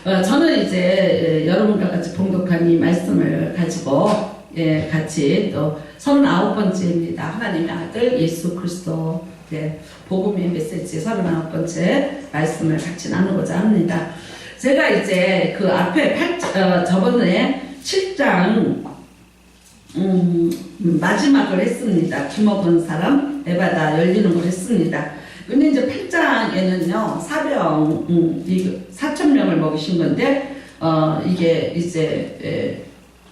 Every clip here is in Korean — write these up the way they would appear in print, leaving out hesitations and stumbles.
저는 이제 여러분과 같이 봉독한 이 말씀을 가지고 같이 또 39번째입니다. 하나님의 아들 예수 그리스도 복음의 메시지 39번째 말씀을 같이 나누고자 합니다. 제가 이제 그 앞에 저번에 7장 마지막을 했습니다. 기먹은 사람 에바다 열리는 걸 했습니다. 근데 이제 8장에는요, 4,000명을 먹이신 건데, 이게 이제,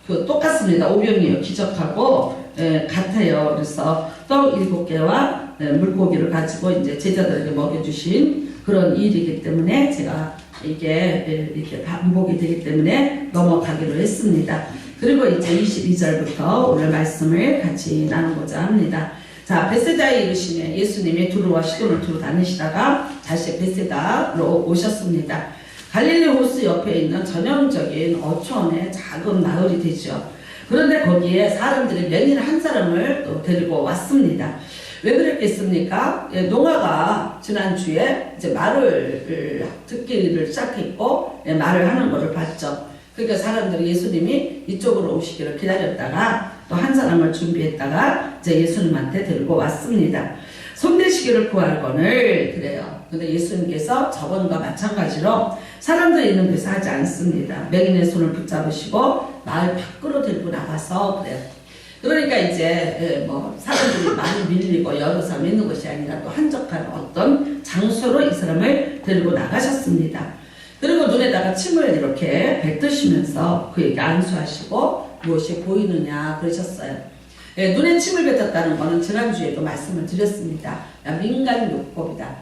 똑같습니다. 오병이어 기적하고, 같아요. 그래서 떡 7개와 물고기를 가지고 이제 제자들에게 먹여주신 그런 일이기 때문에 제가 이게 이렇게 반복이 되기 때문에 넘어가기로 했습니다. 그리고 이제 22절부터 오늘 말씀을 같이 나누고자 합니다. 자, 베세다에 이르시매 예수님이 두루와 시돈을 두루 다니시다가 다시 베세다로 오셨습니다. 갈릴리 호수 옆에 있는 전형적인 어촌의 작은 마을이 되죠. 그런데 거기에 사람들이 며느리 한 사람을 또 데리고 왔습니다. 왜 그랬겠습니까? 농아가 지난주에 이제 말을 듣기를 시작했고 말을 하는 것을 봤죠. 그러니까 사람들이 예수님이 이쪽으로 오시기를 기다렸다가 또 한 사람을 준비했다가 이제 예수님한테 데리고 왔습니다. 손대시기를 구하거늘 그래요. 근데 예수님께서 저번과 마찬가지로 사람들이 있는 데서 하지 않습니다. 맹인의 손을 붙잡으시고 마을 밖으로 데리고 나가서 그래요. 그러니까 이제 뭐 사람들이 많이 밀리고 여러 사람 있는 것이 아니라 또 한적한 어떤 장소로 이 사람을 데리고 나가셨습니다. 그리고 눈에다가 침을 이렇게 뱉으시면서 그에게 안수하시고 무엇이 보이느냐 그러셨어요. 눈에 침을 뱉었다는 것은 지난주에도 말씀을 드렸습니다. 민간요법이다.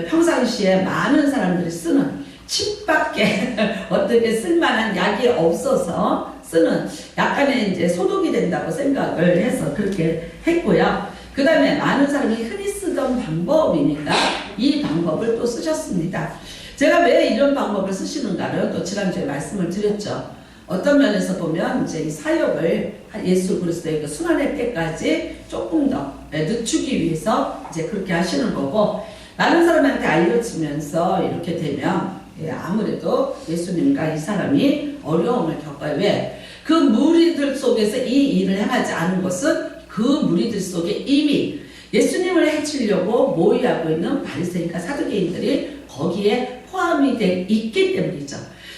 평상시에 많은 사람들이 쓰는 침밖에 어떻게 쓸만한 약이 없어서 쓰는 약간의 이제 소독이 된다고 생각을 해서 그렇게 했고요. 그 다음에 많은 사람이 흔히 쓰던 방법이니까 이 방법을 또 쓰셨습니다. 제가 왜 이런 방법을 쓰시는가를 또 지난주에 말씀을 드렸죠. 어떤 면에서 보면 이제 이 사역을 예수 그리스도의 그 순환의 때까지 조금 더 늦추기 위해서 이제 그렇게 하시는 거고, 많은 사람한테 알려지면서 이렇게 되면 아무래도 예수님과 이 사람이 어려움을 겪어요. 왜? 그 무리들 속에서 이 일을 행하지 않은 것은 그 무리들 속에 이미 예수님을 해치려고 모의하고 있는 바리새인과 사두개인들이 거기에 포함이 돼 있기 때문이죠.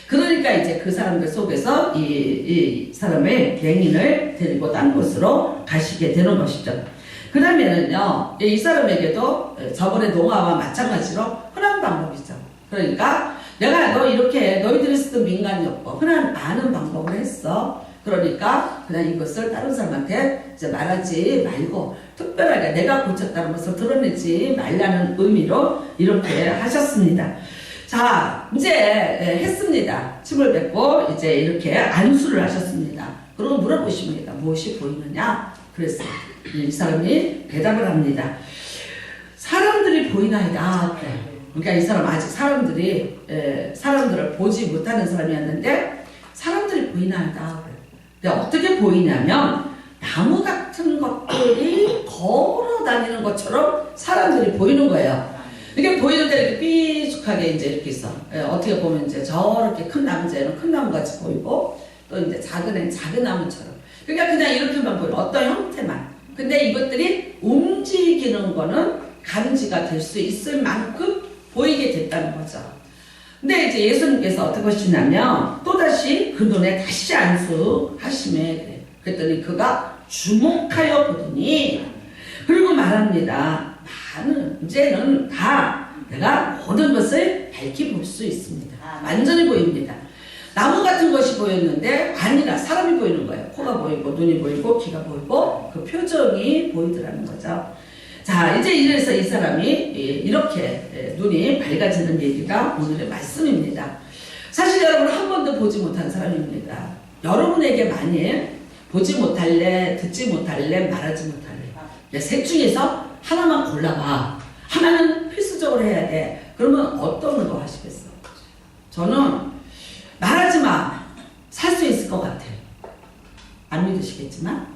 그러니까 이제 그 사람들 속에서 이 사람의 맹인을 데리고 딴 곳으로 가시게 되는 것이죠. 그 다음에는요, 이 사람에게도 저번에 농아와 마찬가지로 흔한 방법이죠. 그러니까 내가 너 이렇게 너희들이 쓰던 민간요법 흔한 아는 방법을 했어. 그러니까 그냥 이것을 다른 사람한테 이제 말하지 말고 특별하게 내가 고쳤다는 것을 드러내지 말라는 의미로 이렇게 하셨습니다. 자, 이제 했습니다. 침을 뱉고 이제 이렇게 안수를 하셨습니다. 그리고 물어보십니다. 무엇이 보이느냐? 그랬어요. 이 사람이 대답을 합니다. 사람들이 보이나이다. 그러니까 이 사람 아직 사람들을 보지 못하는 사람이었는데 사람들이 보이나이다. 근데 어떻게 보이냐면 나무 같은 것들이 걸어 다니는 것처럼 사람들이 보이는 거예요. 이게 보이는데 이렇게 삐죽하게 이제 이렇게 있어. 어떻게 보면 이제 저렇게 큰 나무에는 큰 나무같이 보이고 또 이제 작은 애는 작은 나무처럼. 그러니까 그냥 이렇게만 보여. 어떤 형태만. 근데 이것들이 움직이는 거는 감지가 될 수 있을 만큼 보이게 됐다는 거죠. 근데 이제 예수님께서 어떻게 하시냐면 또다시 그 눈에 다시 안수하시매 그랬더니 그가 주목하여 보더니 그리고 말합니다. 이제는 다 내가 모든 것을 밝히 볼 수 있습니다. 완전히 보입니다. 나무 같은 것이 보였는데 아니라 사람이 보이는 거예요. 코가 보이고 눈이 보이고 귀가 보이고 그 표정이 보이더라는 거죠. 자, 이제 이래서 이 사람이 이렇게 눈이 밝아지는 얘기가 오늘의 말씀입니다. 사실 여러분 한 번도 보지 못한 사람입니다. 여러분에게 만일 보지 못할래, 듣지 못할래, 말하지 못할래 셋 중에서 하나만 골라봐. 하나는 필수적으로 해야 돼. 그러면 어떤 거 하시겠어? 저는 말하지 마. 살 수 있을 것 같아. 안 믿으시겠지만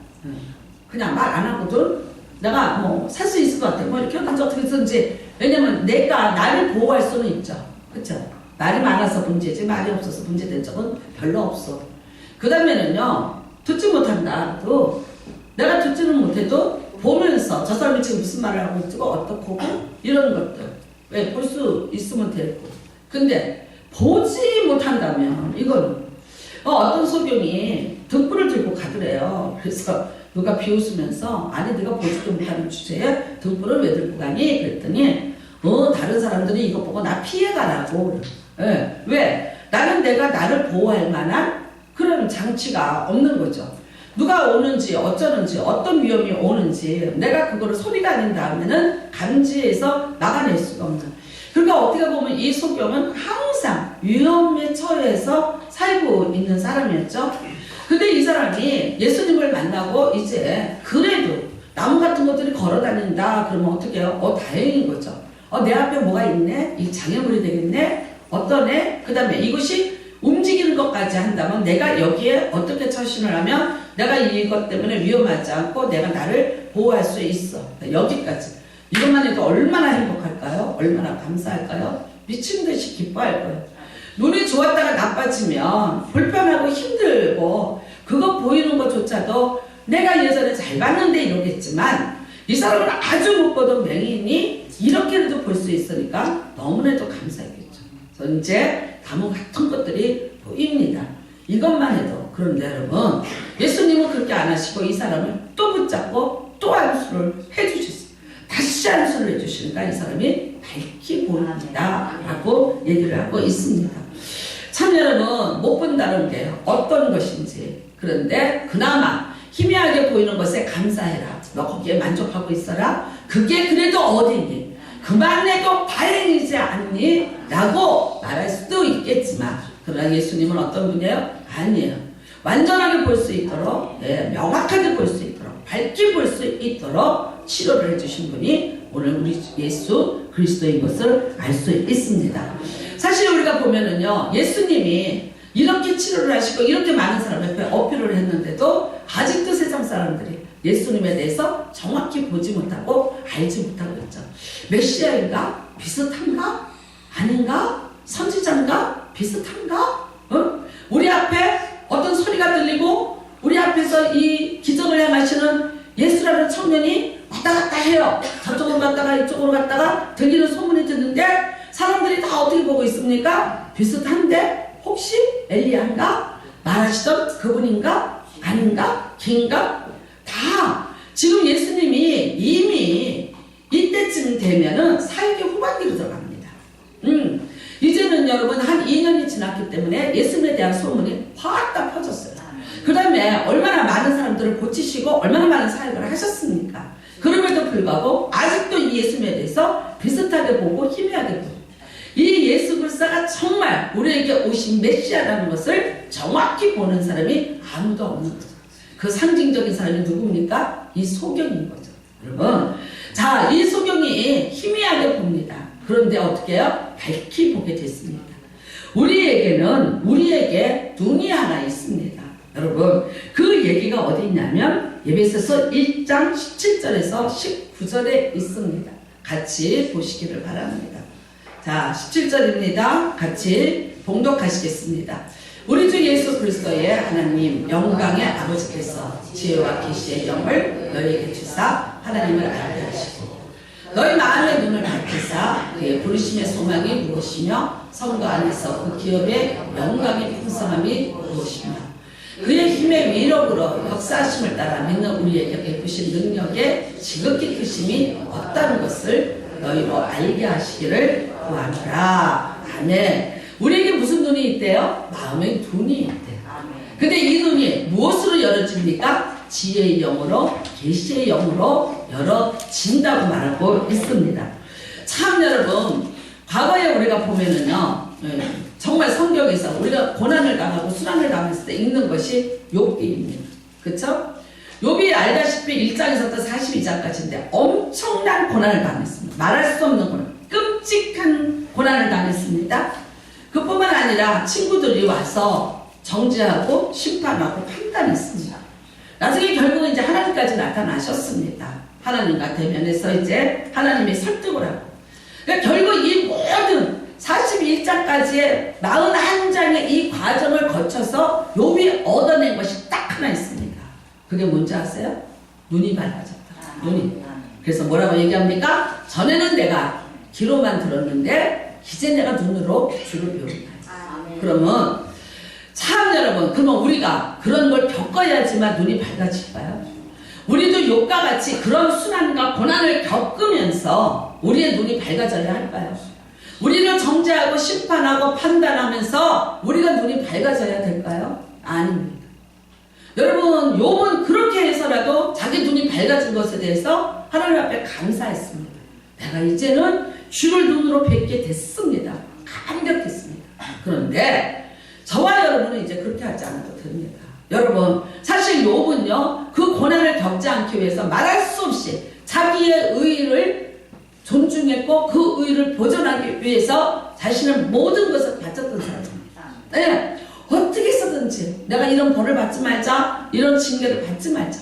그냥 말 안 하고도 내가 뭐 살 수 있을 것 같아. 뭐 이렇게 하든지 어떻게 하든지. 왜냐면 내가 나를 보호할 수는 있죠. 그렇죠? 말이 많아서 문제지 말이 없어서 문제된 적은 별로 없어. 그 다음에는요, 듣지 못한다도 내가 듣지는 못해도 보면서 저 사람이 지금 무슨 말을 하고 있고 어떻고 이런 것들 왜 볼 수 있으면 되고. 근데 보지 못한다면 이건 어떤 소경이 등불을 들고 가더래요. 그래서 누가 비웃으면서 아니 네가 보지도 못하는 주제에 등불을 왜 들고 가니? 그랬더니 다른 사람들이 이거 보고 나 피해가라고. 예. 왜? 내가 나를 보호할 만한 그런 장치가 없는 거죠. 누가 오는지 어쩌는지 어떤 위험이 오는지 내가 그거를 소리가 아닌 다음에는 감지해서 막아낼 수가 없는. 그러니까 어떻게 보면 이 소경은 항상 위험에 처해서 살고 있는 사람이었죠. 근데 이 사람이 예수님을 만나고 이제 그래도 나무 같은 것들이 걸어다닌다 그러면 어떻게 해요? 다행인 거죠. 내 앞에 뭐가 있네? 이 장애물이 되겠네? 어떠네? 그 다음에 이것이 움직이는 것까지 한다면 내가 여기에 어떻게 처신을 하면 내가 이것 때문에 위험하지 않고 내가 나를 보호할 수 있어. 여기까지. 이것만 해도 얼마나 행복할까요? 얼마나 감사할까요? 미친 듯이 기뻐할 거예요. 눈이 좋았다가 나빠지면 불편하고 힘들고 그거 보이는 것조차도 내가 예전에 잘 봤는데 이러겠지만 이 사람은 아주 못 보던 맹인이 이렇게라도 볼 수 있으니까 너무나도 감사했겠죠. 그래서 이제 나무 같은 것들이 보입니다. 이것만 해도. 그런데 여러분, 예수님은 그렇게 안 하시고 이 사람을 또 붙잡고 또 안수를 해주셨어요. 다시 안수를 해주시니까 이 사람이 밝히 보인다 라고 얘기를 하고 있습니다. 참 여러분, 못 본다는 게 어떤 것인지, 그런데 그나마 희미하게 보이는 것에 감사해라. 너 거기에 만족하고 있어라. 그게 그래도 어디니? 그만해도 다행이지 않니? 라고 말할 수도 있겠지만, 그러나 예수님은 어떤 분이에요? 아니에요. 완전하게 볼 수 있도록, 명확하게 볼 수 있도록, 밝게 볼 수 있도록 치료를 해주신 분이 오늘 우리 예수 그리스도인 것을 알 수 있습니다. 사실 우리가 보면은요, 예수님이 이렇게 치료를 하시고 이렇게 많은 사람 옆에 어필을 했는데도 아직도 세상 사람들이 예수님에 대해서 정확히 보지 못하고 알지 못하고 있죠. 메시아인가? 비슷한가? 아닌가? 선지자인가? 비슷한가? 우리 앞에 어떤 소리가 들리고 우리 앞에서 이 기적을 행하시는 예수라는 청년이 왔다 갔다 해요. 저쪽으로 갔다가 이쪽으로 갔다가 들리는 소문이 듣는데 사람들이 다 어떻게 보고 있습니까? 비슷한데 혹시 엘리야인가? 말하시던 그분인가? 아닌가? 긴가? 다 지금 예수님이 이미 이때쯤 되면은 사역의 후반기로 들어갑니다. 이제는 여러분 한 2년이 지났기 때문에 예수님에 대한 소문이 확 다 퍼졌어요. 그 다음에 얼마나 많은 사람들을 고치시고 얼마나 많은 사역을 하셨습니까? 그럼에도 불구하고 아직도 이 예수님에 대해서 비슷하게 보고 희미하게 보고 이 예수 그리스도가 정말 우리에게 오신 메시아라는 것을 정확히 보는 사람이 아무도 없는 거죠. 그 상징적인 사람이 누굽니까? 이 소경인 거죠. 여러분, 자, 이 소경이 희미하게 봅니다. 그런데 어떻게 해요? 밝히 보게 됐습니다. 우리에게 눈이 하나 있습니다. 여러분, 그 얘기가 어디 있냐면 에베소서 1장 17절에서 19절에 있습니다. 같이 보시기를 바랍니다. 자, 17절입니다. 같이 봉독하시겠습니다. 우리 주 예수 그리스도의 하나님 영광의 아버지께서 지혜와 계시의 영을 너희에게 주사 하나님을 알게 하시고 너희 마음의 눈을 밝히사 그의 부르심의 소망이 무엇이며 성도 안에서 그 기업의 영광의 풍성함이 무엇이며 그의 힘의 위력으로 역사하심을 따라 믿는 우리에게 베푸신 능력의 지극히 크심이 없다는 것을 너희로 알게 하시기를 구하노라. 아멘. 우리에게 무슨 눈이 있대요? 마음의 눈이 있대요. 근데 이 눈이 무엇으로 열어집니까? 지혜의 영으로, 계시의 영으로 열어진다고 말하고 있습니다. 참 여러분, 과거에 우리가 보면은요, 정말 성경에서 우리가 고난을 당하고 수난을 당했을 때 읽는 것이 욥기입니다. 그쵸? 욥이 알다시피 1장에서부터 42장까지인데 엄청난 고난을 당했습니다. 말할 수 없는 고난, 끔찍한 고난을 당했습니다. 그뿐만 아니라 친구들이 와서 정죄하고 심판하고 판단했습니다. 나중에 결국은 이제 하나님까지 나타나셨습니다. 하나님과 대면해서 이제 하나님이 설득을 하고. 그러니까 결국 이 모든 41장까지의 41장의 이 과정을 거쳐서 욥이 얻어낸 것이 딱 하나 있습니다. 그게 뭔지 아세요? 눈이 밝아졌다. 눈이. 그래서 뭐라고 얘기합니까? 전에는 내가 귀로만 들었는데 이제 내가 눈으로 주를 배운다. 그러면 참 여러분, 그러면 우리가 그런 걸 겪어야지만 눈이 밝아질까요? 우리도 욥과 같이 그런 순환과 고난을 겪으면서 우리의 눈이 밝아져야 할까요? 우리를 정죄하고 심판하고 판단하면서 우리가 눈이 밝아져야 될까요? 아닙니다. 여러분, 욥은 그렇게 해서라도 자기 눈이 밝아진 것에 대해서 하나님 앞에 감사했습니다. 내가 이제는 주를 눈으로 뵙게 됐습니다. 감격했습니다. 그런데 저와 여러분은 이제 그렇게 하지 않아도 됩니다. 여러분, 사실 욥은요, 그 고난을 겪지 않기 위해서 말할 수 없이 자기의 의의를 존중했고 그 의의를 보존하기 위해서 자신의 모든 것을 바쳤던 사람입니다. 네. 어떻게 해서든지 내가 이런 벌을 받지 말자, 이런 징계를 받지 말자.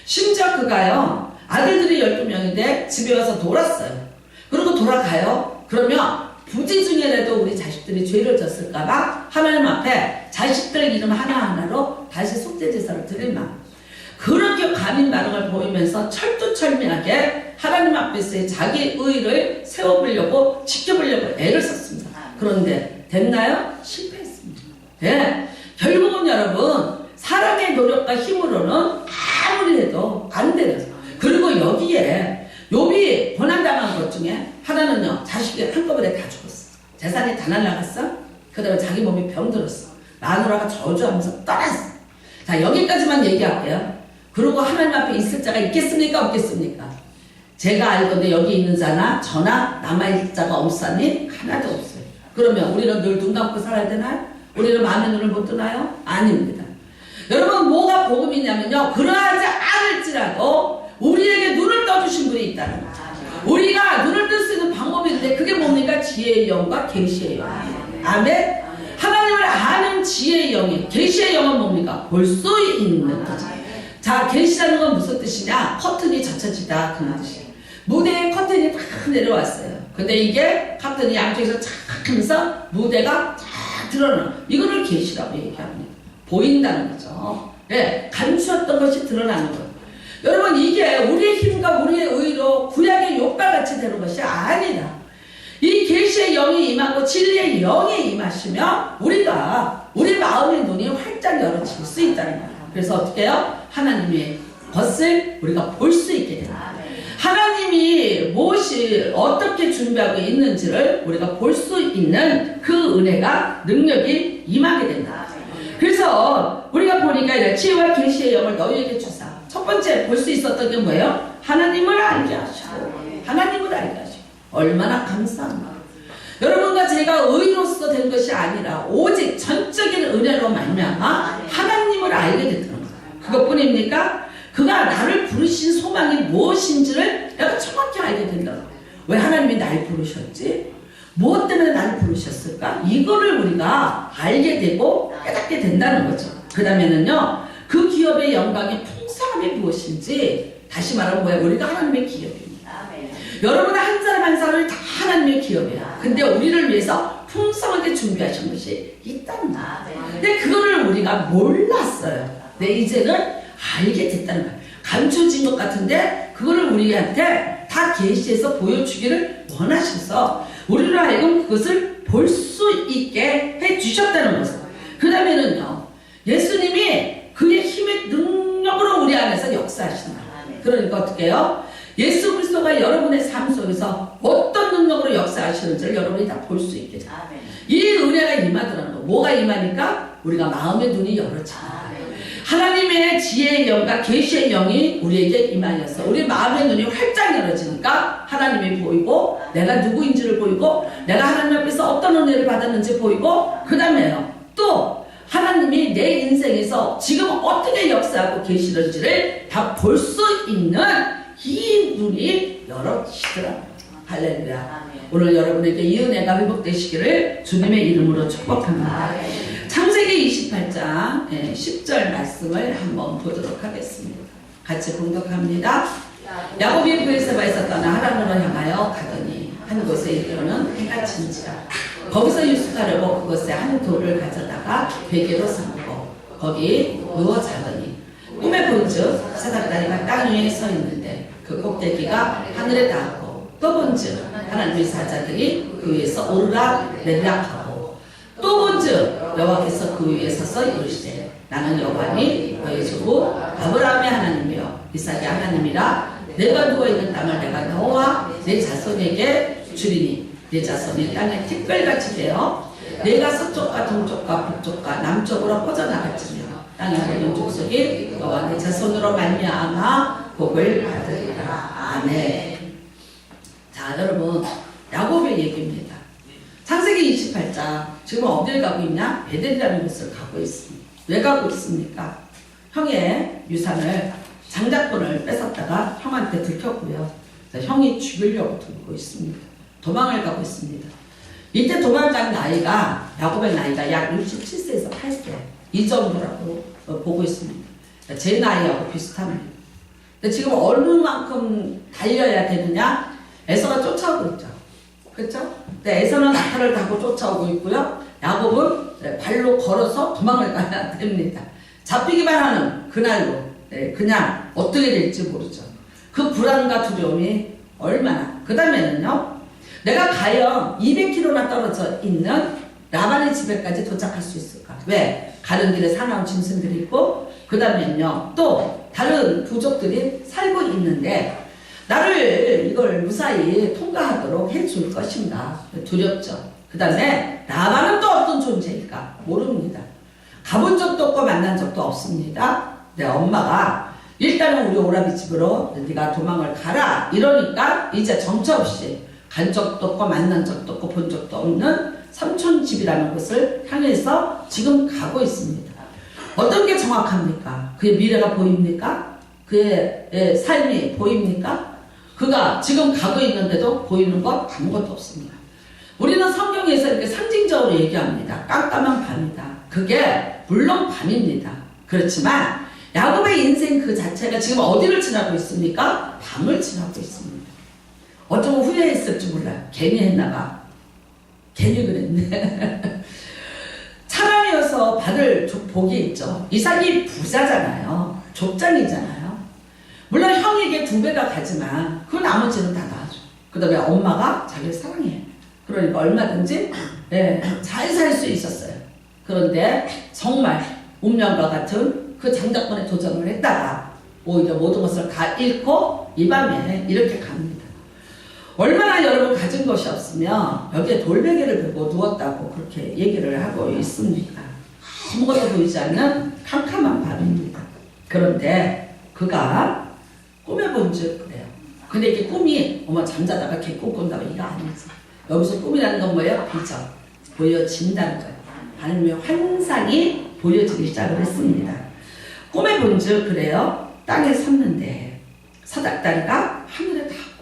심지어 그가요, 아들들이 12명인데 집에 와서 놀았어요. 그리고 돌아가요. 그러면 부지 중에라도 우리 자식들이 죄를 졌을까봐 하나님 앞에 자식들 이름 하나하나로 다시 속죄제사를 드릴 마음. 그렇게 과민 반응을 보이면서 철두철미하게 하나님 앞에서의 자기 의의를 세워보려고 지켜보려고 애를 썼습니다. 그런데 됐나요? 실패했습니다. 네. 결국은 여러분, 사람의 노력과 힘으로는 아무리 해도 안 되는. 그리고 여기에 욥이 고난당한 것 중에 하나는요, 자식이 한꺼번에 다 죽었어. 재산이 다 날라갔어. 그 다음에 자기 몸이 병들었어. 마누라가 저주하면서 떠났어. 자, 여기까지만 얘기할게요. 그리고 하나님 앞에 있을 자가 있겠습니까? 없겠습니까? 제가 알건데 여기 있는 자나 저나 남아있을 자가 없사니 하나도 없어요. 그러면 우리는 늘 눈 감고 살아야 되나요? 우리는 마음의 눈을 못 뜨나요? 아닙니다. 여러분, 뭐가 복음이냐면요, 그러하지 않을지라도 우리에게 눈을 떠주신 분이 있다는 거죠. 우리가 눈을 뜰 수 있는 방법이 있는데 그게 뭡니까? 지혜의 영과 계시의 영. 아멘. 하나님을 아는 지혜의 영이, 계시의 영은 뭡니까? 볼 수 있는 거죠. 자, 계시라는 건 무슨 뜻이냐? 커튼이 젖혀지다, 그런 뜻이에요. 무대에 커튼이 탁 내려왔어요. 근데 이게 커튼이 양쪽에서 착 하면서 무대가 쫙 드러나. 이거를 계시라고 얘기합니다. 보인다는 거죠. 예, 감추었던 것이 드러나는 거예요. 여러분, 이게 우리의 힘과 우리의 의로 구약의 욥과 같이 되는 것이 아니라 이 계시의 영이 임하고 진리의 영이 임하시면 우리가 우리 마음의 눈이 활짝 열어질 수 있다는 거예요. 그래서 어떻게 해요? 하나님의 것을 우리가 볼 수 있게 됩니다. 하나님이 무엇이 어떻게 준비하고 있는지를 우리가 볼 수 있는 그 은혜가, 능력이 임하게 된다. 그래서 우리가 보니까 이제 지혜와 계시의 영을 너희에게 주사. 첫 번째 볼 수 있었던 게 뭐예요? 하나님을 알게 하시고, 하나님을 알게 하시고. 얼마나 감사합니다. 여러분과 제가 의로서 된 것이 아니라 오직 전적인 은혜로 말미암아 하나님을 알게 됐다는 거예요. 그것뿐입니까? 그가 나를 부르신 소망이 무엇인지를 내가 정확히 알게 된다고. 왜 하나님이 날 부르셨지? 무엇 때문에 나를 부르셨을까? 이거를 우리가 알게 되고 깨닫게 된다는 거죠. 그 다음에는요, 그 기업의 영광이 풍성함이 무엇인지, 다시 말하면 뭐야? 우리가 하나님의 기업입니다. 여러분 한 사람 한 사람이 다 하나님의 기업이야. 근데 우리를 위해서 풍성하게 준비하신 것이 있다는 거야. 근데 그거를 우리가 몰랐어요. 근데 이제는 알게 됐다는 거야. 감춰진 것 같은데 그거를 우리한테 다 계시해서 보여주기를 원하셔서 우리로 하여금 그것을 볼 수 있게 해주셨다는 것을. 그 다음에는요, 예수님이 그의 힘의 능력으로 우리 안에서 역사하신다. 그러니까 어떻게 해요? 예수 그리스도가 여러분의 삶 속에서 어떤 능력으로 역사하시는지를 여러분이 다 볼 수 있게 돼요. 이 은혜가 임하더라는 거. 뭐가 임하니까? 우리가 마음의 눈이 열어져요. 하나님의 지혜의 영과 계시의 영이 우리에게 임하여서 우리 마음의 눈이 활짝 열어지니까 하나님이 보이고, 내가 누구인지를 보이고, 내가 하나님 앞에서 어떤 은혜를 받았는지 보이고, 그 다음에요, 또 하나님이 내 인생에서 지금 어떻게 역사하고 계시는지를 다 볼 수 있는 이 눈이 열어지더라고요. 할렐루야. 오늘 여러분에게 이 은혜가 회복되시기를 주님의 이름으로 축복합니다. 창세기 28장 10절 말씀을 한번 보도록 하겠습니다. 같이 봉독합니다. 야곱이 브에세바에서 떠나 하란으로 향하여 가더니 한 곳에 이르러는 해가 진지라 거기서 유숙하려고 그것에 한 돌을 가져다가 베개로 삼고 거기 누워 자더니 꿈에 본즉 사닥다리가 땅 위에 서 있는데 그 꼭대기가 하늘에 닿았고 또 본즉 하나님의 사자들이 그 위에서 오르락 내리락 하고 또 본즉 여호와께서 그 위에 서서 이르시되 나는 여호와니 너의 주부 아브라함의 하나님이여 이삭의 하나님이라 내가 누워있는 땅을 내가 너와 내 자손에게 주리니 내 자손이 땅에 티끌같이 되어 내가 서쪽과 동쪽과 북쪽과 남쪽으로 퍼져나갈지며 땅의 모든 족속이 너와 내 자손으로 말미암아 복을 받으리라. 아멘. 자, 여러분, 야곱의 얘기입니다. 창세기 28장 지금 어딜 가고 있냐? 베델이라는 곳을 가고 있습니다. 왜 가고 있습니까? 형의 유산을 장자권을 뺏었다가 형한테 들켰고요. 형이 죽이려고 들고 있습니다. 도망을 가고 있습니다. 이때 도망간 나이가 야곱의 나이가 약 67세에서 8세 이 정도라고 보고 있습니다. 제 나이하고 비슷합니다. 근데 지금 어느 만큼 달려야 되느냐? 에서가 쫓아오고 있죠. 그렇죠? 근데 에서는 낙타를 타고 쫓아오고 있고요. 야곱은 발로 걸어서 도망을 가야 됩니다. 잡히기만 하는 그날로 그냥 어떻게 될지 모르죠. 그 불안과 두려움이 얼마나. 그 다음에는요. 내가 과연 200km나 떨어져 있는 라반의 집에까지 도착할 수 있을까? 왜? 가는 길에 사나운 짐승들이 있고 그 다음에는요. 또 다른 부족들이 살고 있는데 나를 이걸 무사히 통과하도록 해줄 것인가? 두렵죠. 그 다음에 라반은 또 어떤 존재일까? 모릅니다. 가본 적도 없고 만난 적도 없습니다. 내 엄마가 일단은 우리 오라비 집으로 네가 도망을 가라 이러니까 이제 정처 없이 간 적도 없고 만난 적도 없고 본 적도 없는 삼촌 집이라는 곳을 향해서 지금 가고 있습니다. 어떤 게 정확합니까? 그의 미래가 보입니까? 그의 삶이 보입니까? 그가 지금 가고 있는데도 보이는 것 아무것도 없습니다. 우리는 성경에서 이렇게 상징적으로 얘기합니다. 깜깜한 밤이다. 그게 물론 밤입니다. 그렇지만 야곱의 인생 그 자체가 지금 어디를 지나고 있습니까? 밤을 지나고 있습니다. 어쩌면 후회했을지 몰라요. 괜히 했나봐. 괜히 그랬네. 사람이어서 받을 복이 있죠. 이삭이 부자잖아요. 족장이잖아요. 물론 형에게 2배가 가지만 그 나머지는 다 놔줘. 그 다음에 엄마가 자기를 사랑해. 그러니까 얼마든지 잘 살 수 있었어요. 그런데 정말 운명과 같은 그 장자권에 도전을 했다가 오히려 모든 것을 다 잃고 이 밤에 이렇게 갑니다. 얼마나 여러분 가진 것이 없으면 여기에 돌베개를 베고 누웠다고 그렇게 얘기를 하고 있습니까? 아무것도 보이지 않는 캄캄한 밤입니다. 그런데 그가 꿈에 본즉 그래요. 근데 이게 꿈이 잠자다가 개꿈 꾼다고 이거 아니지. 여기서 꿈이라는 건 뭐예요? 비전. 보여진다는 거예요. 하나님의 환상이 보여지기 시작을 했습니다. 꿈에 본즉 그래요. 땅에 섰는데 사닥다리가 하늘에 닿고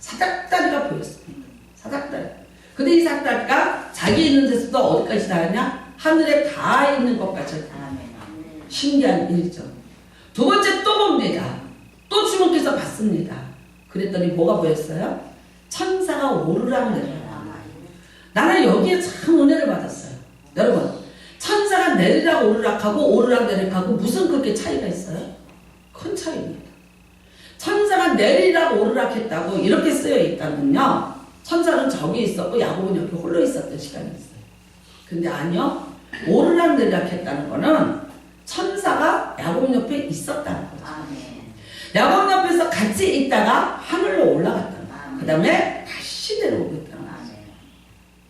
사닥다리가 보였습니다. 사닥다리. 근데 이 사닥다리가 자기 있는 데서도 어디까지 닿았냐? 하늘에 닿아 있는 것까지. 신기한 일이죠. 두 번째 또 봅니다. 또 주목해서 봤습니다. 그랬더니 뭐가 보였어요? 천사가 오르락 내리락. 나는 여기에 참 은혜를 받았어요. 여러분, 천사가 내리락 오르락하고 오르락 내리락하고 무슨 그렇게 차이가 있어요? 큰 차이입니다. 천사가 내리락 오르락 했다고 이렇게 쓰여 있다면요. 천사는 저기 있었고 야곱은 여기 홀로 있었던 시간이 있어요. 근데 아니요. 오르락 내리락 했다는 거는 천사가 야곱 옆에 있었다는 거죠. 야곱 옆에서 같이 있다가 하늘로 올라갔다는 거예요. 그 다음에 다시 내려오고 있다는 거죠.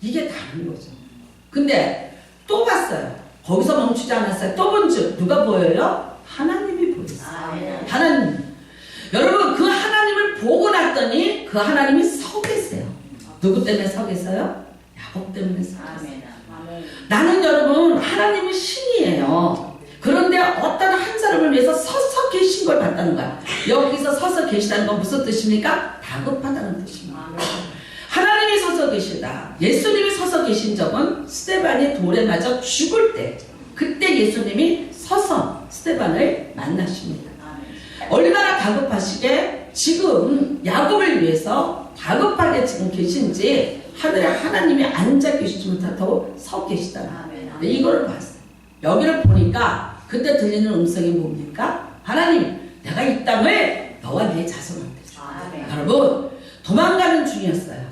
이게 다른 거죠. 근데 또 봤어요. 거기서 멈추지 않았어요. 또 본즉 누가 보여요? 하나님이 보였어요. 하나님. 여러분 그 하나님을 보고 났더니 그 하나님이 서 계세요. 누구 때문에 서 계세요? 야곱 때문에 서 계세요. 나는 여러분 하나님은 신이에요. 그런데 어떤 한 사람을 위해서 서서 계신 걸 봤다는 거야. 여기서 서서 계시다는 건 무슨 뜻입니까? 다급하다는 뜻입니다. 하나님이 서서 계시다. 예수님이 서서 계신 적은 스데반이 돌에 맞아 죽을 때 그때 예수님이 서서 스데반을 만나십니다. 얼마나 다급하시게 지금 야곱을 위해서 다급하게 지금 계신지 하늘에 하나님이 앉아 계시지 못하고 서 계시다. 이거를 봤어요. 여기를 보니까 그때 들리는 음성이 뭡니까? 하나님, 내가 이 땅을 너와 내 자손한테 줘. 여러분, 도망가는 중이었어요.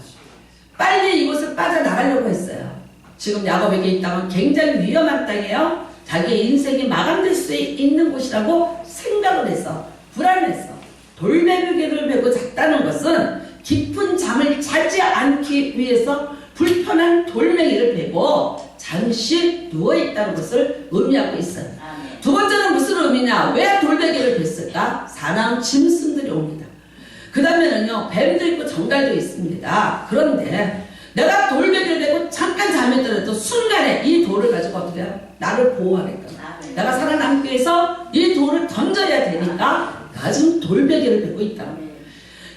빨리 이곳을 빠져나가려고 했어요. 지금 야곱에게 이 땅은 굉장히 위험한 땅이에요. 자기의 인생이 마감될 수 있는 곳이라고 생각을 해서 불안해서 돌베개를 메고 잤다는 것은 깊은 잠을 자지 않기 위해서 불편한 돌멩이를 베고 잠시 누워있다는 것을 의미하고 있어요. 두 번째는 무슨 의미냐? 왜 돌베개를 뱄을까? 사나운 짐승들이 옵니다. 그 다음에는요, 뱀도 있고 정갈도 있습니다. 그런데 내가 돌베개를 베고 잠깐 잠에 들어도 순간에 이 돌을 가지고 어떻게 해요? 나를 보호하겠다. 내가 살아남기 위해서 이 돌을 던져야 되니까 내가 지금 돌베개를 베고 있다.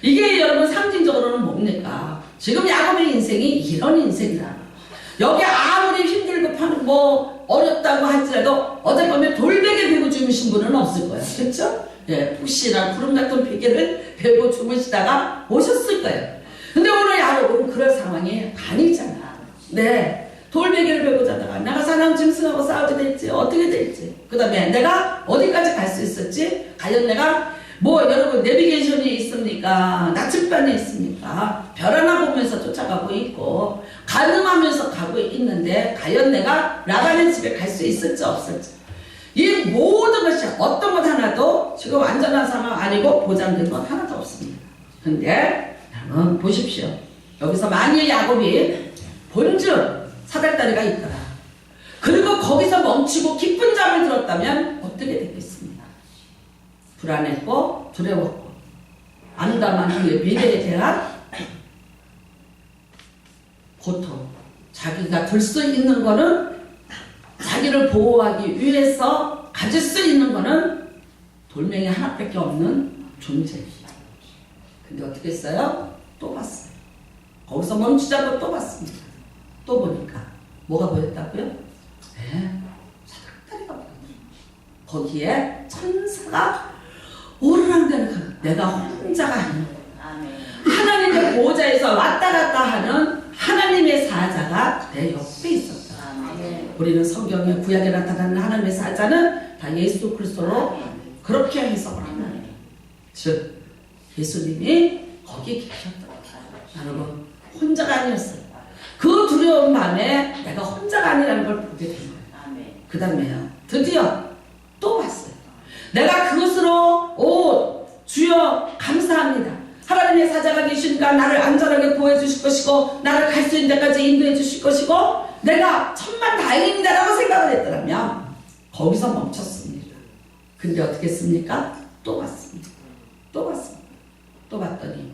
이게 여러분 상징적으로는 뭡니까? 지금 야곱의 인생이 이런 인생이다. 여기 아무리 힘들고 뭐 어렵다고 할지라도 어제 밤에 돌베개 베고 주무신 분은 없을 거예요. 그렇죠? 예, 푹신한 구름 같은 베개를 베고 주무시다가 오셨을 거예요. 근데 오늘 야곱은 그럴 상황이 아니잖아. 네, 돌베개를 베고 자다가 내가 사나운 짐승하고 싸우게 될지 어떻게 될지, 그 다음에 내가 어디까지 갈 수 있을지, 과연 내가 뭐 여러분 내비게이션이 있습니까? 나침반이 있습니까? 별 하나 보면서 쫓아가고 있고 가늠하면서 가고 있는데 과연 내가 라반의 집에 갈 수 있을지 없을지, 이 모든 것이 어떤 것 하나도 지금 안전한 상황 아니고 보장된 건 하나도 없습니다. 근데 여러분 보십시오. 여기서 만일 야곱이 본즉 사닥다리가 있더라, 그리고 거기서 멈추고 깊은 잠을 들었다면 어떻게 됐겠습니까? 불안했고 두려웠고 암담한 그의 미래에 대한 고통, 자기가 들 수 있는 거는, 자기를 보호하기 위해서 가질 수 있는 거는 돌멩이 하나밖에 없는 존재입니다. 근데 어떻게 했어요? 또 봤어요. 거기서 멈추자고 또 봤습니다. 또 보니까 뭐가 보였다고요? 네, 사닥다리가 보였어요. 거기에 천사가 오르락내락, 내가 혼자가 아니고 하나님의 보호자에서 왔다 갔다 하는 하나님의 사자가 내 옆에 있었다. 우리는 성경에 구약에 나타나는 하나님의 사자는 다 예수 그리스도로 그렇게 해석을 합니다. 즉 예수님이 거기 계셨다. 여러분, 혼자가 아니었어요. 그 두려운 밤에 내가 혼자가 아니라는 걸 보게 된 거예요. 그 다음에요, 드디어 또 봤어요. 내가 그것으로 주여 감사합니다. 하나님의 사자가 계시니까 나를 안전하게 구해 주실 것이고 나를 갈 수 있는 데까지 인도해 주실 것이고 내가 천만다행입니다 라고 생각을 했더라면 거기서 멈췄습니다. 근데 어떻게 했습니까? 또 봤습니다. 또 봤습니다. 또 봤더니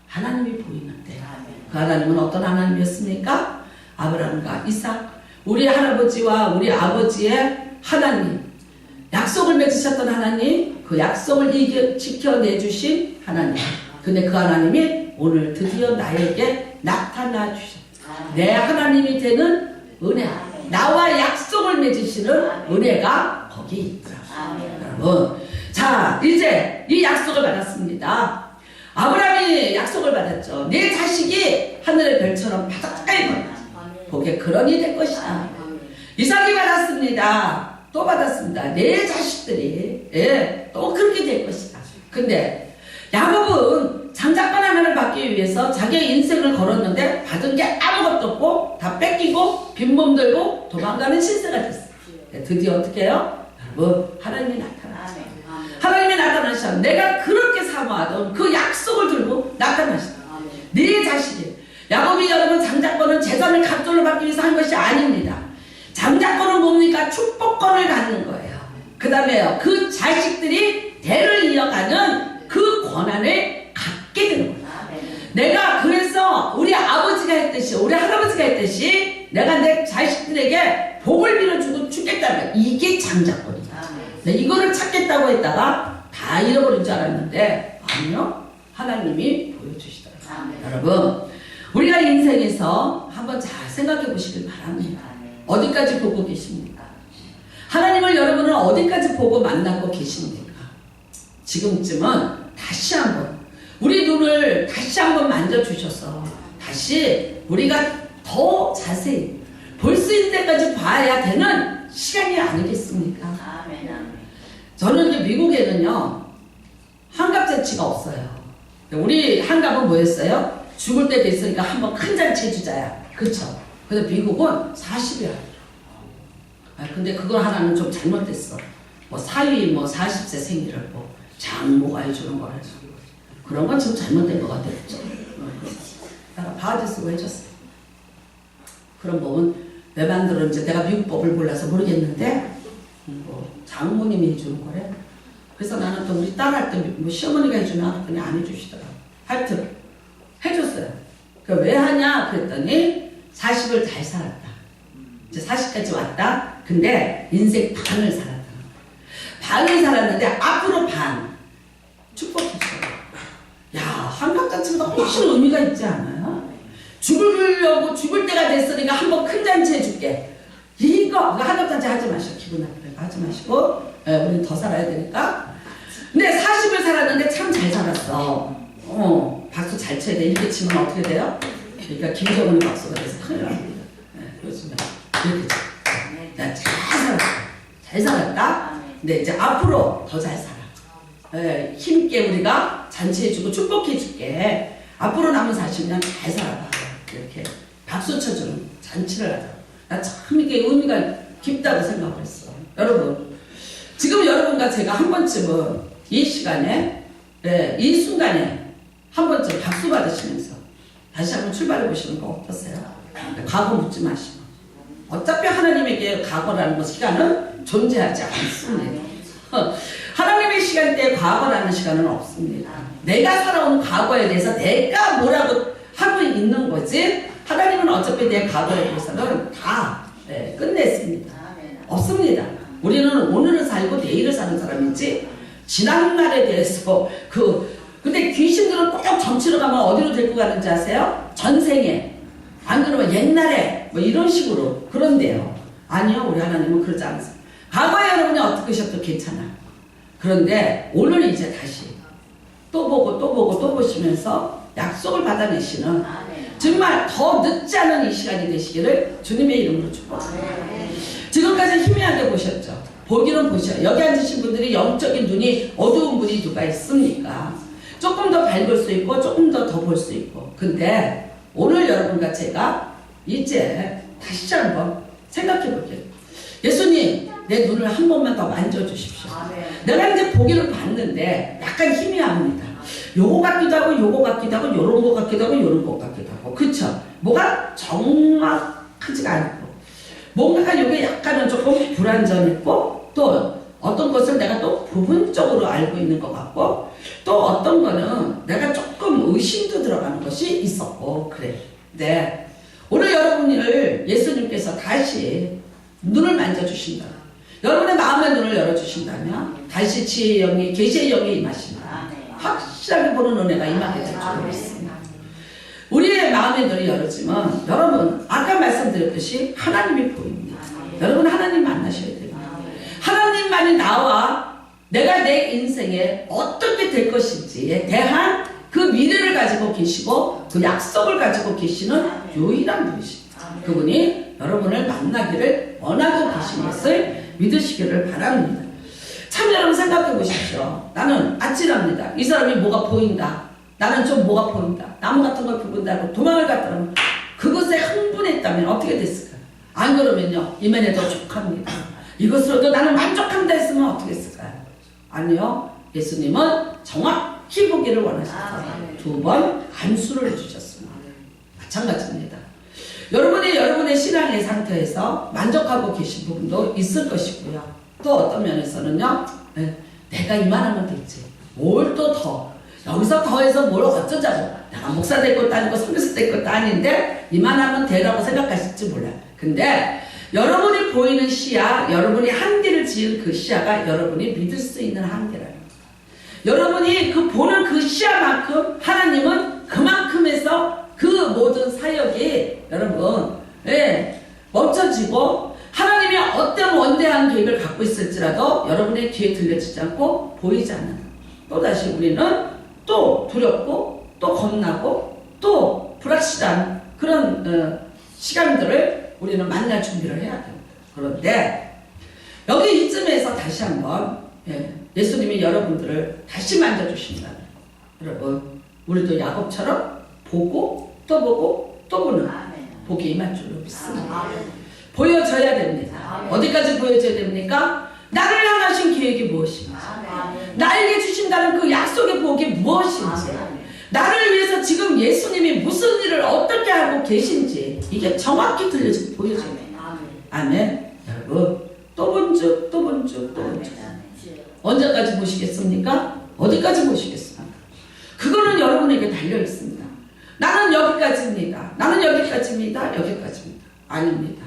하나님이 보이는데, 그 하나님은 어떤 하나님이었습니까? 아브라함과 이삭, 우리 할아버지와 우리 아버지의 하나님, 약속을 맺으셨던 하나님, 그 약속을 지켜내주신 하나님. 근데 그 하나님이 오늘 드디어 나에게 나타나 주셨다. 내 하나님이 되는 은혜, 나와 약속을 맺으시는 은혜가 거기 있다. 여러분, 자 이제 이 약속을 받았습니다. 아브라함이 약속을 받았죠. 내 자식이 하늘의 별처럼 바닷가에 건다. 복의 근원이 될 것이다. 이삭이 받았습니다. 또 받았습니다. 내 자식들이 또 그렇게 될 것이다. 근데 야곱은 장자권 하나를 받기 위해서 자기의 인생을 걸었는데 받은 게 아무것도 없고 다 뺏기고 빈몸 들고 도망가는 신세가 됐어요. 드디어 어떻게 해요? 여러분, 하나님이 나타나셨어요. 하나님이 나타나셔서 내가 그렇게 사모하던 그 약속을 들고 나타나셨어요. 네 자식이, 야곱이 여러분 장자권은 재산을 갑돌로 받기 위해서 한 것이 아닙니다. 장자권은 뭡니까? 축복권을 갖는 거예요. 그 다음에요, 그 자식들이 대를 이어가는 그 권한을 갖게 되는 거예요. 내가 그래서 우리 아버지가 했듯이, 우리 할아버지가 했듯이 내가 내 자식들에게 복을 빌어주고 주겠다는, 이게 장자권이다. 이거를 찾겠다고 했다가 다 잃어버린 줄 알았는데 아니요, 하나님이 보여주시더라고요. 여러분, 우리가 인생에서 한번 잘 생각해 보시길 바랍니다. 어디까지 보고 계십니까? 하나님을 여러분은 어디까지 보고 만나고 계십니까? 지금쯤은 다시 한번 우리 눈을 다시 한번 만져주셔서 다시 우리가 더 자세히 볼 수 있는 데까지 봐야 되는 시간이 아니겠습니까? 아멘, 아멘. 저는 이제 미국에는요, 환갑잔치가 없어요. 우리 환갑은 뭐였어요? 죽을 때 됐으니까 한번 큰 잔치 해주자야. 그쵸? 근데 미국은 40이야. 근데 그걸 하나는 좀 잘못됐어. 뭐 사위 뭐 40세 생일을 뭐 장모가 해주는 거라. 그런 건 좀 잘못된 것 같아요. 내가 바하지 쓰고 해줬어. 그런 법은 왜 만들었는지 내가 미국 법을 몰라서 모르겠는데 뭐 장모님이 해주는 거래. 그래서 나는 또 우리 딸 할 때 뭐 시어머니가 해주면 그냥 안 해주시더라. 하여튼 해줬어요. 왜 하냐 그랬더니 40을 잘 살았다. 이제 40까지 왔다. 근데 인생 반을 살았다. 반을 살았는데 앞으로 반 축복했어요. 야, 환갑잔치보다 훨씬 의미가 있지 않아요? 죽을 때가 됐으니까 한번 큰 잔치 해줄게. 이거 환갑잔치 하지 마시고 기분 나쁘니까 하지 마시고 우리는 더 살아야 되니까. 근데 40을 살았는데 참 잘 살았어. 박수 잘 쳐야 돼. 이렇게 치면 어떻게 돼요? 그러니까 김정은이 박수가 돼서 큰일 납니다. 요즘에 이렇게 쳐. 잘 살았다. 잘 살았다. 근데 이제 앞으로 더 잘 살아. 힘있게 우리가 잔치해주고 축복해줄게. 앞으로 남은 40년 잘 살아봐. 이렇게 박수 쳐주는 잔치를 하자. 나 참 이게 의미가 깊다고 생각을 했어. 여러분, 지금 여러분과 제가 한 번쯤은 이 시간에, 이 순간에 한 번쯤 박수 받으시면서 다시 한번 출발해 보시는 거 어떠세요? 과거 묻지 마시고. 어차피 하나님에게 과거라는 시간은 존재하지 않습니다. 하나님의 시간대에 과거라는 시간은 없습니다. 내가 살아온 과거에 대해서 내가 뭐라고 하고 있는 거지, 하나님은 어차피 내 과거에 대해서는 다 끝냈습니다. 없습니다. 우리는 오늘을 살고 내일을 사는 사람이지, 지난날에 대해서 근데 귀신들은 꼭 정치로 가면 어디로 데리고 가는지 아세요? 전생에, 안 그러면 옛날에 뭐 이런 식으로. 그런데요, 아니요, 우리 하나님은 그러지 않으세요. 과거에 여러분이 어떻게 하셔도 괜찮아요. 그런데 오늘 이제 다시 또 보고 또 보고 또 보시면서 약속을 받아내시는, 정말 더 늦지 않은 이 시간이 되시기를 주님의 이름으로 축복합니다. 지금까지 희미하게 보셨죠? 보기는 보셔요. 여기 앉으신 분들이 영적인 눈이 어두운 분이 누가 있습니까? 조금 더 밝을 수 있고 조금 더 볼 수 있고. 근데 오늘 여러분과 제가 이제 다시 한번 생각해 볼게요. 예수님, 내 눈을 한 번만 더 만져주십시오. 내가 이제 보기를 봤는데 약간 희미합니다. 요거 같기도 하고 요거 같기도 하고 요런 거 같기도 하고 요런 거 같기도 하고. 그쵸? 뭐가 정확하지가 않고, 뭔가 요게 약간은 조금 불완전했고, 또 어떤 것을 내가 또 부분적으로 알고 있는 것 같고, 또 어떤 거는 내가 조금 의심도 들어가는 것이 있었고, 그래. 네. 오늘 여러분을 예수님께서 다시 눈을 만져주신다. 여러분의 마음의 눈을 열어주신다면 다시 지혜의 영이, 계시의 영이 임하신다. 확실하게 보는 은혜가 임하게 될 줄 믿습니다. 우리의 마음의 눈이 열어지면 여러분, 아까 말씀드렸듯이 하나님이 보입니다. 여러분, 하나님 만나셔야 됩니다. 하나님만이 나와 내가 내 인생에 어떻게 될 것인지에 대한 그 미래를 가지고 계시고 그 약속을 가지고 계시는 유일한 분이십니다. 그분이 여러분을 만나기를 원하고 계신 것을 믿으시기를 바랍니다. 참 여러분 생각해 보십시오. 나는 아찔합니다. 이 사람이 뭐가 보인다. 나는 좀 뭐가 보인다. 나무 같은 걸 보인다고 도망을 갔다면 그것에 흥분했다면 어떻게 됐을까? 안 그러면요, 이면에도 족합니다. 이것으로도 나는 만족한다 했으면 어떻게 했을까요? 아니요, 예수님은 정확히 보기를 원하셔서 두 번 안수를 해주셨습니다. 마찬가지입니다. 여러분의 신앙의 상태에서 만족하고 계신 부분도 있을 것이고요. 또 어떤 면에서는요, 내가 이만하면 되지. 뭘 또 더. 여기서 더해서 뭘 어쩌자고. 내가 목사 될 것도 아니고 선교사 될 것도 아닌데 이만하면 되라고 생각하실지 몰라요. 근데 여러분이 보이는 시야, 여러분이 한계를 지은 그 시야가 여러분이 믿을 수 있는 한계라는 거예요. 여러분이 그 보는 그 시야만큼 하나님은 그만큼에서 그 모든 사역이 여러분 멈춰지고, 하나님이 어떤 원대한 계획을 갖고 있을지라도 여러분의 귀에 들려지지 않고 보이지 않는, 또다시 우리는 또 두렵고 또 겁나고 또 불확실한 그 그런 시간들을 우리는 만날 준비를 해야 됩니다. 그런데 여기 이쯤에서 다시 한번 예수님이 여러분들을 다시 만져주신다. 여러분 우리도 야곱처럼 보고 또 보고 또 보는 복이 임할 줄로 믿습니다. 보여줘야 됩니다. 어디까지 보여줘야 됩니까? 나를 향하신 계획이 무엇인지, 나에게 주신다는 그 약속의 복이 무엇인지, 나를 위해서 지금 예수님이 무슨 일을 어떻게 하고 계신지 이게 정확히 보여줘야 돼요. 아멘. 여러분 또 본즉 또 본즉 또 본즉 언제까지 보시겠습니까? 어디까지 보시겠습니까? 그거는 여러분에게 달려있습니다. 나는 여기까지입니다. 나는 여기까지입니다. 여기까지입니다. 아닙니다.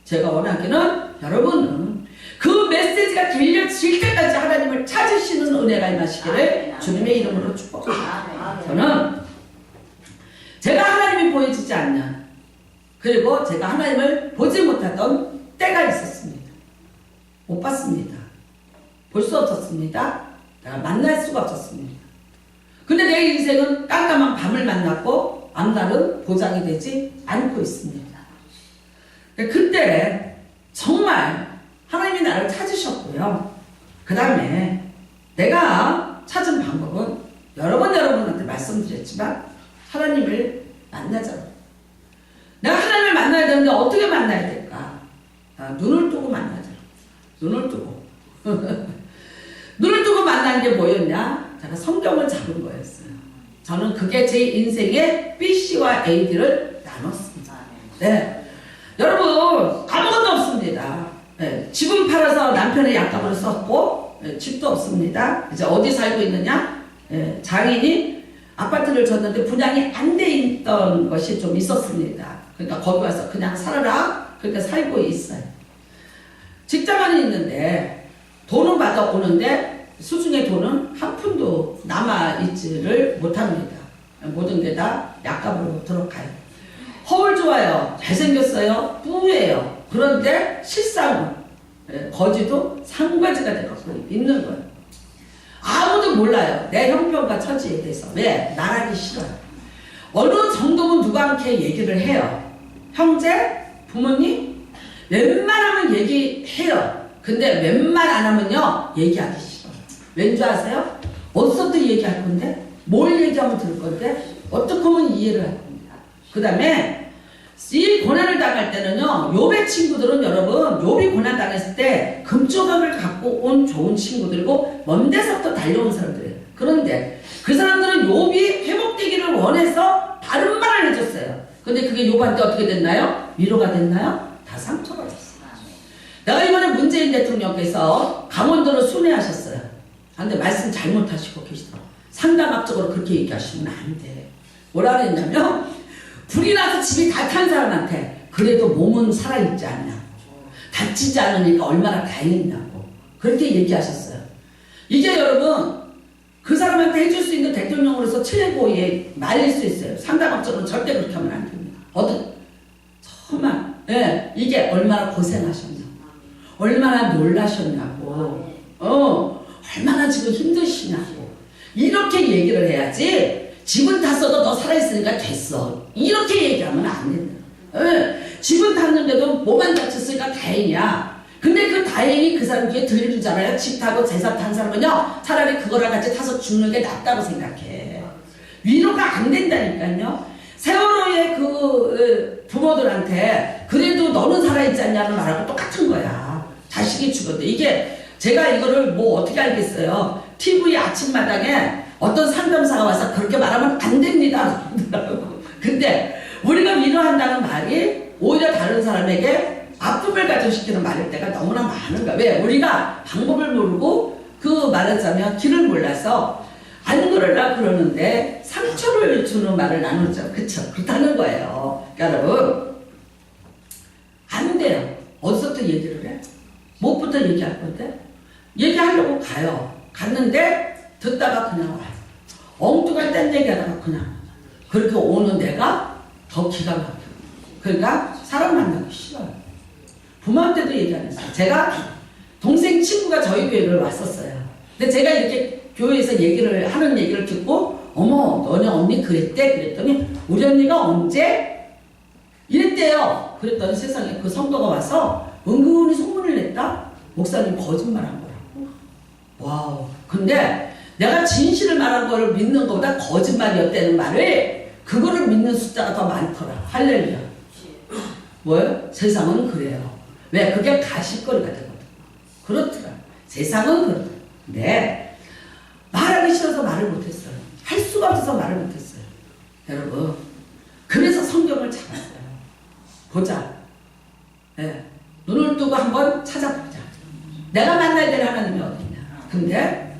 제가 원하기는 여러분은 그 메시지가 들려질 때까지 하나님을 찾으시는 은혜가 임하시기를 주님의 이름으로 축복합니다. 저는 제가 하나님이 보여지지 않는, 그리고 제가 하나님을 보지 못하던 때가 있었습니다. 못 봤습니다. 볼 수 없었습니다. 내가 만날 수가 없었습니다. 근데 내 인생은 깜깜한 밤을 만났고 앞날은 보장이 되지 않고 있습니다. 그때 정말 하나님이 나를 찾으셨고요. 그 다음에 내가 찾은 방법은 여러분한테 말씀드렸지만 하나님을 만나자고. 내가 하나님을 만나야 되는데 어떻게 만나야 될까? 눈을 뜨고 만나자. 눈을 뜨고. 눈을 뜨고 만난 게 뭐였냐? 제가 성경을 잡은 거였어요. 저는 그게 제 인생의 BC와 AD를 나눴습니다. 네. 여러분 아무것도 없습니다. 네. 집은 팔아서 남편의 약값을 썼고, 네. 집도 없습니다. 이제 어디 살고 있느냐? 네. 장인이 아파트를 줬는데 분양이 안 돼 있던 것이 좀 있었습니다. 그러니까 거기 와서 그냥 살아라. 그렇게 살고 있어요. 직장은 있는데 돈은 받아오는데 수중에 돈은 한 푼도 남아있지를 못합니다. 모든 게 다 약값으로 들어가요. 허울 좋아요. 잘생겼어요. 뿌예요. 그런데 실상은 거지도 상가지가 되고 있는 거예요. 아무도 몰라요. 내 형편과 처지에 대해서. 왜? 말하기 싫어요. 어느 정도면 누가 함께 얘기를 해요. 형제, 부모님, 웬만하면 얘기해요. 근데 웬만 안 하면요, 얘기하기 싫어요. 왠지 아세요? 어디서부터 얘기할 건데? 뭘 얘기하면 들을 건데? 어떻게 하면 이해를 할 겁니다. 그 다음에 이 고난을 당할 때는요, 욥의 친구들은 여러분, 욥이 고난 당했을 때 금조각을 갖고 온 좋은 친구들이고 먼 데서부터 달려온 사람들이에요. 그런데 그 사람들은 욥이 회복되기를 원해서 바른 말을 해줬어요. 근데 그게 욥한테 어떻게 됐나요? 위로가 됐나요? 다 상처가 됐어요. 내가 이번에 문재인 대통령께서 강원도를 순회하셨어요. 근데 말씀 잘못하시고 계시더라고요. 상담학적으로 그렇게 얘기하시면 안 돼. 뭐라 그랬냐면, 불이 나서 집이 다 탄 사람한테 그래도 몸은 살아있지 않냐, 다치지 않으니까 얼마나 다행이냐고 그렇게 얘기하셨어요. 이게 여러분 그 사람한테 해줄 수 있는 대통령으로서 최고의 말일 수 있어요. 상담학적으로는 절대 그렇게 하면 안 됩니다. 정말 이게 얼마나 고생하셨냐고, 얼마나 놀라셨냐고, 얼마나 지금 힘드시냐고 이렇게 얘기를 해야지. 집은 탔어도 너 살아있으니까 됐어, 이렇게 얘기하면 안 된다. 집은 탔는데도 몸만 다쳤으니까 다행이야. 근데 그 다행이 그 사람 귀에 들리는 줄 알아요? 집 타고 제사 탄 사람은요, 차라리 그거랑 같이 타서 죽는 게 낫다고 생각해. 위로가 안 된다니까요. 세월호의 그 부모들한테 그래도 너는 살아있지 않냐는 말하고 똑같은 거야. 자식이 죽었는데. 이게 제가 이거를 뭐 어떻게 알겠어요. TV 아침마당에 어떤 상담사가 와서 그렇게 말하면 안 됩니다. 근데 우리가 위로한다는 말이 오히려 다른 사람에게 아픔을 가져시키는 말일 때가 너무나 많은 거야. 왜? 우리가 방법을 모르고 그 말하자면 길을 몰라서 안 그러려고 그러는데 상처를 주는 말을 나누죠. 그쵸? 그렇다는 거예요. 그러니까 여러분 안 돼요. 어디서부터 얘기를 해? 뭐부터 얘기할 건데? 얘기하려고 가요. 갔는데 듣다가 그냥 와요. 엉뚱한 딴 얘기하다가 그냥 그렇게 오는 내가 더 기가 막혀요. 그러니까 사람 만나기 싫어요. 부모한테도 얘기 안 했어요. 제가 동생 친구가 저희 교회를 왔었어요. 근데 제가 이렇게 교회에서 하는 얘기를 듣고, 어머 너네 언니 그랬대? 그랬더니 우리 언니가 언제 이랬대요. 그랬더니 세상에 그 성도가 와서 은근히 소문을 냈다? 목사님 거짓말한 거라고. 와우. 근데 내가 진실을 말한 거를 믿는 것보다 거짓말이었다는 말을 그거를 믿는 숫자가 더 많더라. 할렐루야. 뭐예요? 세상은 그래요. 왜? 그게 가십거리가 되거든. 그렇더라. 세상은 그렇다. 근데 말하기 싫어서 말을 못했어요. 할 수가 없어서 말을 못했어요. 여러분, 그래서 성경을 찾았어요. 보자. 네. 눈을 뜨고 한번 찾아보자. 내가 만나야 될 하나님이 어딨냐. 근데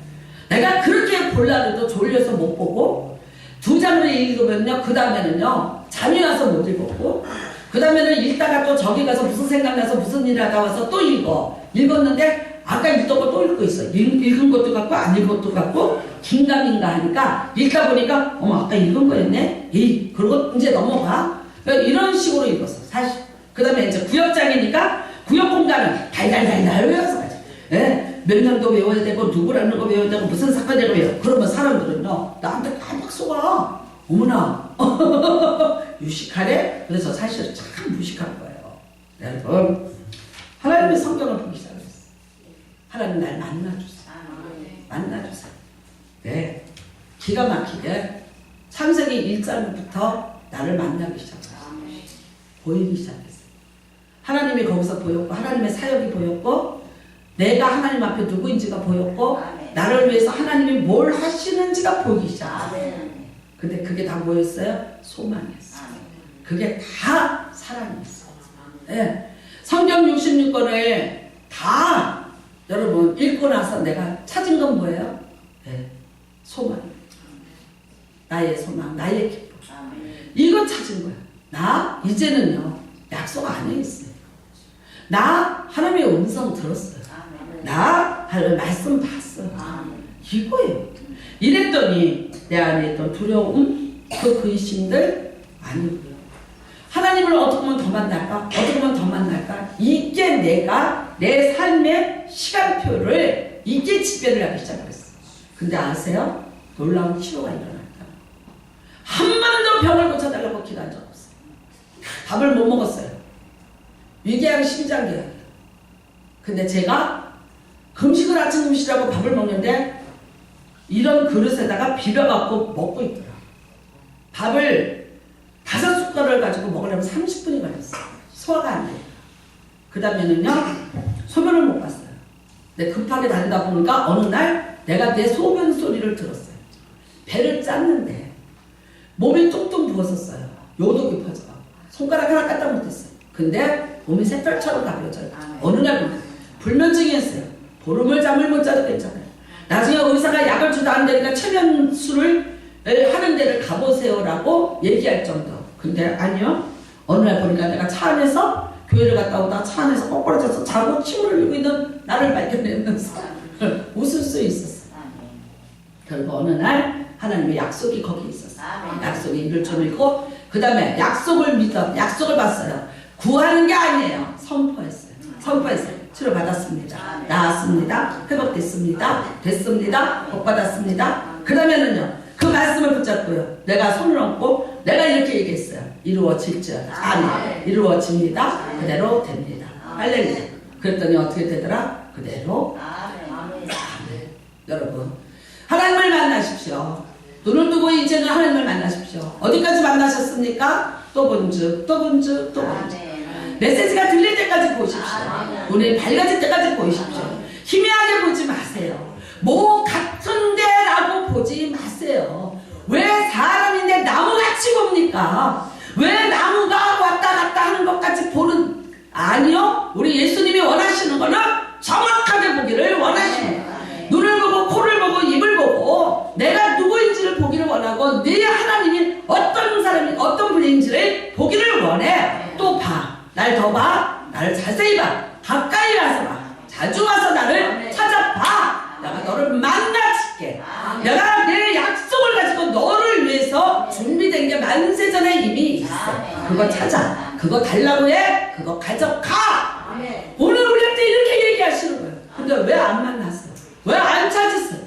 내가 그렇게 볼라도 졸려서 못 보고 두 장을 읽으면요, 그 다음에는요 잠이 와서 못 읽었고, 그 다음에는 읽다가 또 저기 가서 무슨 생각나서 무슨 일 하다 와서 또 읽었는데 아까 읽던 거 또 읽고 있어. 읽은 것도 같고 안 읽은 것도 같고 긴가민가 하니까 읽다 보니까 어머 아까 읽은 거였네. 그러고 이제 넘어가. 이런 식으로 읽었어 사실. 그 다음에 이제 구역장이니까 구역 공간을 달달달달 외워서 가지. 예? 몇 년도 외워야 되고 누구라는 거 외워야 되고 무슨 사건이라고 외워. 그러면 사람들은요 나한테 깜빡 속아. 어머나 유식하래? 그래서 사실은 참 무식한 거예요. 여러분, 하나님의 성경을 보기 시작했어요. 하나님 날 만나주세요. 만나주세요. 네, 기가 막히게 창세기 1장부터 나를 만나기 시작했어요. 보이기 시작했어요. 하나님이 거기서 보였고 하나님의 사역이 보였고 내가 하나님 앞에 누구인지가 보였고 나를 위해서 하나님이 뭘 하시는지가 보이기 시작했어요. 근데 그게 다 뭐였어요? 소망이었어요. 그게 다 사랑이었어요. 네. 성경 66권을 다 여러분 읽고 나서 내가 찾은 건 뭐예요? 네. 소망. 나의 소망, 나의 기쁨. 이거 찾은 거야. 나 이제는요 약속 안에 있어요. 나 하나님의 음성 들었어요. 나 하나님의 말씀 봤어요. 이거예요. 이랬더니 내 안에 있던 두려움, 그 의심들 아니고요. 하나님을 어떻게 하면 더 만날까? 어떻게 하면 더 만날까? 이게 내가 내 삶의 시간표를 이게 지배를 하기 시작했어요. 근데 아세요? 놀라운 치료가 일어났다. 한 번도 병을 고쳐달라고 기도한 적 없어요. 밥을 못 먹었어요. 위궤양 심장계약이에요. 근데 제가 금식을 아침 금식이라고 밥을 먹는데 이런 그릇에다가 비벼갖고 먹고 있더라. 밥을 5숟가락을 가지고 먹으려면 30분이 걸렸어요. 소화가 안 돼요. 그 다음에는요 소변을 못 봤어요. 근데 급하게 다니다 보니까 어느 날 내가 내 소변 소리를 들었어요. 배를 짰는데 몸이 뚝뚝 부었었어요. 요도 깊어져. 손가락 하나 까딱 못했어요. 근데 몸이 샛별처럼 가벼워져요. 어느 날 보면 불면증이었어요. 보름을 잠을 못 자도 괜찮아요. 나중에 의사가 약을 주도 안 되니까 체면수를 하는 데를 가보세요라고 얘기할 정도. 근데 아니요. 어느 날 보니까 내가 차 안에서 교회를 갔다 오다 차 안에서 꼬꾸라져서 자고 침을 흘리고 있는 나를 발견하면서 웃을 수 있었어요. 결국 어느 날 하나님의 약속이 거기 있었어요. 약속이 이룰 줄 믿고 그 다음에 약속을 믿어 약속을 봤어요. 구하는 게 아니에요. 선포했어요. 선포했어요. 치료받았습니다. 나았습니다. 회복됐습니다. 됐습니다. 복받았습니다. 그 다음에는요. 그 말씀을 붙잡고요. 내가 손을 얹고 내가 이렇게 얘기했어요. 이루어질지어다. 아멘. 이루어집니다. 그대로 됩니다. 할렐루야. 그랬더니 어떻게 되더라? 그대로. 아멘. 여러분 하나님을 만나십시오. 눈을 뜨고 이제는 하나님을 만나십시오. 어디까지 만나셨습니까? 또 본즉 또 본즉 또 본즉. 메시지가 들릴 때까지 보십시오. 눈이 밝아질 때까지 보십시오. 희미하게 보지 마세요. 뭐 같은데 라고 보지 마세요. 왜 사람인데 나무같이 봅니까? 왜 나무가 왔다 갔다 하는 것까지 보는 아니요. 우리 예수님이 원하시는 거는 정확하게 보기를 원하십니다. 눈을 보고 코를 보고 입을 보고 내가 누구인지를 보기를 원하고 네 하나님이 어떤 사람이 어떤 분인지를 보기를 원해. 또 봐. 날 더 봐. 나를 자세히 봐. 가까이 와서 봐. 자주 와서 나를 찾아봐. 내가 너를 만나줄게. 내가 내 약속을 가지고 너를 위해서 준비된 게 만세전에 이미 있어. 그거 찾아. 그거 달라고 해. 그거 가져가. 오늘 우리한테 이렇게 얘기하시는 거예요. 근데 왜 안 만났어요? 왜 안 찾았어요?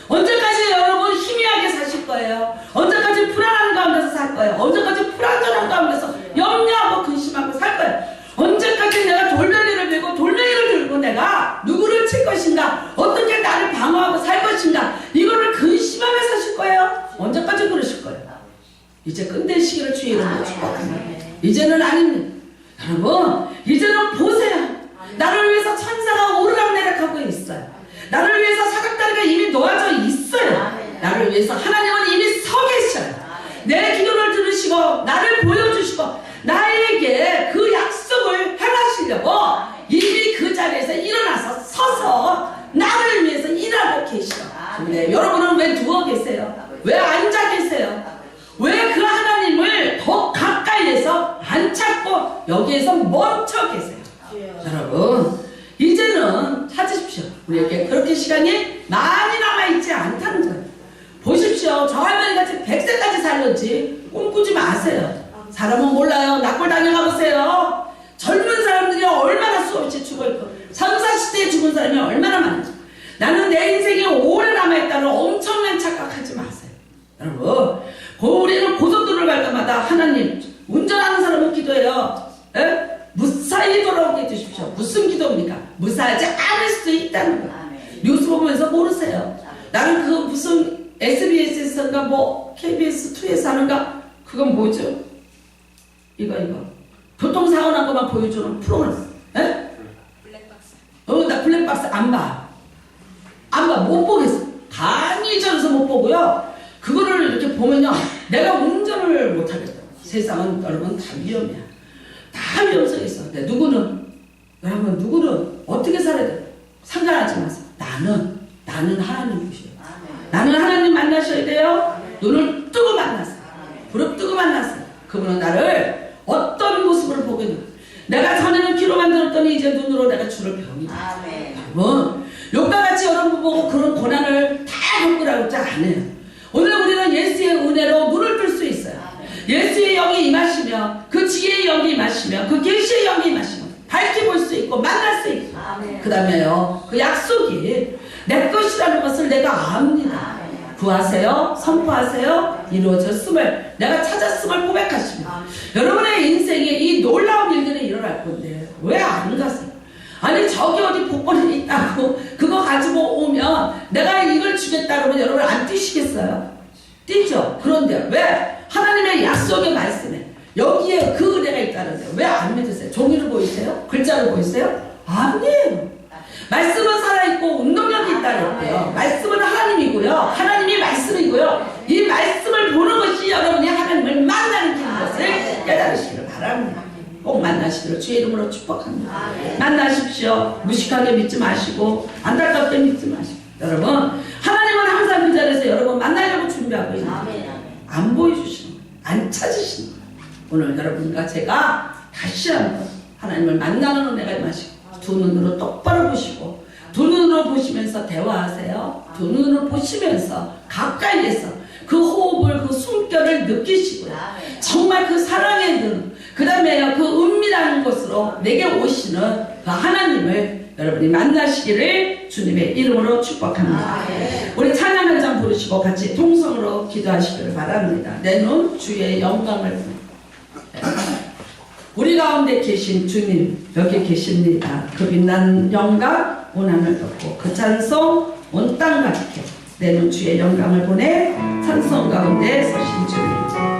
언제까지 여러분 희미하게 사실 거예요? 언제까지 불안한 가운데서 살 거예요? 언제까지 불안전한 가운데서 염려하고 그 이제 끝내시기를 주의 이름으로 축복합니다. 이제는 아닙니다. 여러분, 이제는 보세요. 나를 위해서 천사가 오르락내락하고 있어요. 나를 위해서 사각다리가 이미 놓아져 있어요. 나를 위해서 하나님은 이미 서 계셔요. 내 기도를 들으시고 나를 보여주시고 나에게 그 약속을 행하시려고 이미 그 자리에서 일어나서 서서 나를 위해서 일하고 계시오. 근데 여러분은 왜 누워 계세요? 왜 앉아 계세요? 왜 그 하나님을 더 가까이에서 안 찾고 여기에서 멈춰 계세요? 여러분, 이제는 찾으십시오. 우리에게 그렇게 시간이 많이 남아있지 않다는 거예요. 보십시오. 저 할머니같이 100세까지 살렸지 꿈꾸지 마세요. 사람은 몰라요. 낙골 당해가보세요. 젊은 사람들이 얼마나 수없이 죽어있고 선사시대에 죽은 사람이 얼마나 많은지. 나는 내 인생이 오래 남아있다는 엄청난 착각하지 마세요. 여러분, 우리는 고속도로를 갈 때마다 하나님, 운전하는 사람은 기도해요. 에? 무사히 돌아오게 해주십시오. 무슨 기도입니까? 무사하지 않을 수도 있다는 거예요. 뉴스 보면서 모르세요. 나는 그 무슨 SBS에서인가 뭐 KBS2에서 하는가, 그건 뭐죠? 이거 교통사고 난 것만 보여주는 프로그램. 에? 블랙박스. 나 블랙박스 안 봐. 못 보겠어. 감히 저래서 못 보고요. 그거를 이렇게 보면요, 내가 운전을 못 하겠다. 세상은 여러분 다 위험이야. 다 위험성이 있어. 근데 여러분 누구는 어떻게 살아야 돼? 상관하지 마세요. 나는 하나님 보셔요. 나는 하나님 만나셔야 돼요. 눈을 뜨고 만나세요. 무릎 뜨고 만나세요. 그분은 나를 어떤 모습으로 보겠는가. 내가 전에는 귀로 만들었더니 이제 눈으로 내가 주를 병이 돼. 여러분, 욕과 같이 여러분 보고 그런 고난을 다 겪으라고 하지 않아요. 오늘 우리는 예수의 은혜로 눈을 뜰 수 있어요. 예수의 영이 임하시며 그 지혜의 영이 임하시며 그 계시의 영이 임하시며 밝게 볼 수 있고 만날 수 있고, 그 다음에요, 그 약속이 내 것이라는 것을 내가 압니다. 구하세요, 선포하세요, 이루어졌음을, 내가 찾았음을 고백하시며 여러분의 인생에 이 놀라운 일들이 일어날 건데 왜 안 가세요? 아니, 저기 어디 복권이 있다고 그거 가지고 오면 내가 이걸 주겠다 그러면 여러분 안 뛰시겠어요? 뛰죠. 그런데 왜 하나님의 약속의 말씀에 여기에 그 은혜가 있다는데 왜 안 믿으세요? 종이를 보이세요? 글자를 보이세요? 아니에요. 말씀은 살아있고 운동력이 있다는 거예요. 말씀은 하나님이고요, 하나님이 말씀이고요, 이 말씀을 보는 것이 여러분이 하나님을 만나는 것을 깨달으시기를 바랍니다. 꼭 만나시기를 주의 이름으로 축복합니다. 만나십시오. 무식하게 믿지 마시고 안타깝게 믿지 마시고. 여러분, 하나님은 항상 그 자리에서 여러분 만나려고 준비하고 있는데 안 보여주시는 거예요. 안 찾으시는 거예요. 오늘 여러분과 제가 다시 한번 하나님을 만나는 은혜가 임하시고 두 눈으로 똑바로 보시고 두 눈으로 보시면서 대화하세요. 두 눈으로 보시면서 가까이에서 그 호흡을, 그 숨결을 느끼시고요. 정말 그 사랑의 눈, 그 다음에 그 은밀한 곳으로 내게 오시는 그 하나님을 여러분이 만나시기를 주님의 이름으로 축복합니다. 우리 찬양 한 장 부르시고 같이 통성으로 기도하시기를 바랍니다. 내 눈 주의 영광을 보니 우리 가운데 계신 주님 여기 계십니다. 그 빛나는 영광 온 하늘 덮고 그 찬송 온 땅 같게 내 눈 주의 영광을 보내 찬송 가운데 서신 주님